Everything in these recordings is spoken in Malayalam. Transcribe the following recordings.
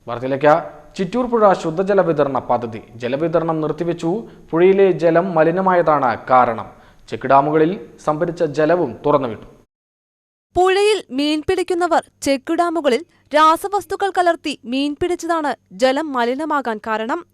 വാർത്തയിലേക്ക്. ചിറ്റൂർ പുഴ ശുദ്ധജല വിതരണ പദ്ധതി ജലവിതരണം നിർത്തിവെച്ചു. പുഴയിലെ ജലം മലിനമായതാണ് കാരണം. ചെക്ക് ഡാമുകളിൽ സംഭരിച്ച ജലവും തുറന്നുവിട്ടു. പുഴയിൽ മീൻ പിടിക്കുന്നവർ ചെക്ക് ഡാമുകളിൽ രാസവസ്തുക്കൾ കലർത്തി മീൻ പിടിച്ചതാണ് ജലം മലിനമാകാൻ കാരണം.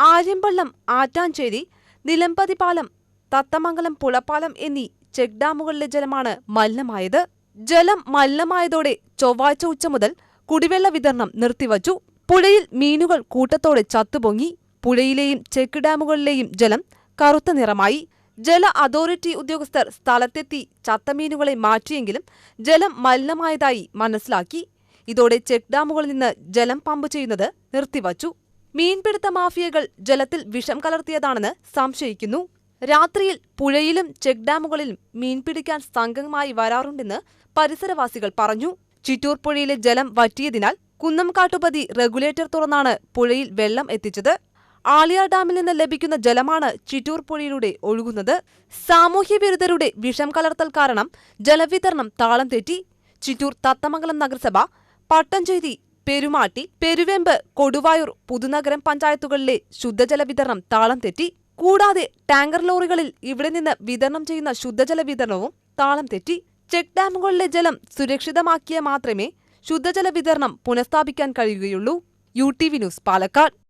ആര്യമ്പള്ളം, ആറ്റാഞ്ചേരി, നിലമ്പതിപാലം, തത്തമംഗലം പുഴപ്പാലം എന്നീ ചെക്ക് ഡാമുകളിലെ ജലമാണ് മലിനമായത്. ജലം മലിനമായതോടെ ചൊവ്വാഴ്ച ഉച്ച മുതൽ കുടിവെള്ള വിതരണം നിർത്തിവച്ചു. പുഴയിൽ മീനുകൾ കൂട്ടത്തോടെ ചത്തുപൊങ്ങി. പുഴയിലെയും ചെക്ക് ഡാമുകളിലെയും ജലം കറുത്ത നിറമായി. ജല അതോറിറ്റി ഉദ്യോഗസ്ഥർ സ്ഥലത്തെത്തി ചത്ത മീനുകളെ മാറ്റിയെങ്കിലും ജലം മലിനമായതായി മനസ്സിലാക്കി. ഇതോടെ ചെക്ക് ഡാമുകളിൽ നിന്ന് ജലം പമ്പ് ചെയ്യുന്നത് നിർത്തിവച്ചു. മീൻപിടുത്ത മാഫിയകൾ ജലത്തിൽ വിഷം കലർത്തിയതാണെന്ന് സംശയിക്കുന്നു. രാത്രിയിൽ പുഴയിലും ചെക്ക് ഡാമുകളിലും മീൻ പിടിക്കാൻ സംഘമായി വരാറുണ്ടെന്ന് പരിസരവാസികൾ പറഞ്ഞു. ചിറ്റൂർ പുഴയിലെ ജലം വറ്റിയതിനാൽ കുന്നംകാട്ടുപതി റെഗുലേറ്റർ തുറന്നാണ് പുഴയിൽ വെള്ളം എത്തിച്ചത്. ആളിയാർ ഡാമിൽ നിന്ന് ലഭിക്കുന്ന ജലമാണ് ചിറ്റൂർ പുഴയിലൂടെ ഒഴുകുന്നത്. സാമൂഹ്യവിരുദ്ധരുടെ വിഷം കലർത്തൽ കാരണം ജലവിതരണം താളം തെറ്റി. ചിറ്റൂർ തത്തമംഗലം നഗരസഭ, പട്ടഞ്ചേരി, പെരുമാട്ടി, പെരുവെമ്പ്, കൊടുവായൂർ, പുതുനഗരം പഞ്ചായത്തുകളിലെ ശുദ്ധജല വിതരണം താളം തെറ്റി. കൂടാതെ ടാങ്കർ ലോറികളിൽ ഇവിടെ നിന്ന് വിതരണം ചെയ്യുന്ന ശുദ്ധജല വിതരണവും താളം തെറ്റി. ചെക്ക് ഡാമുകളിലെ ജലം സുരക്ഷിതമാക്കിയാൽ മാത്രമേ ശുദ്ധജല വിതരണം പുനഃസ്ഥാപിക്കാൻ കഴിയുകയുള്ളൂ. UTV news, Palakkad.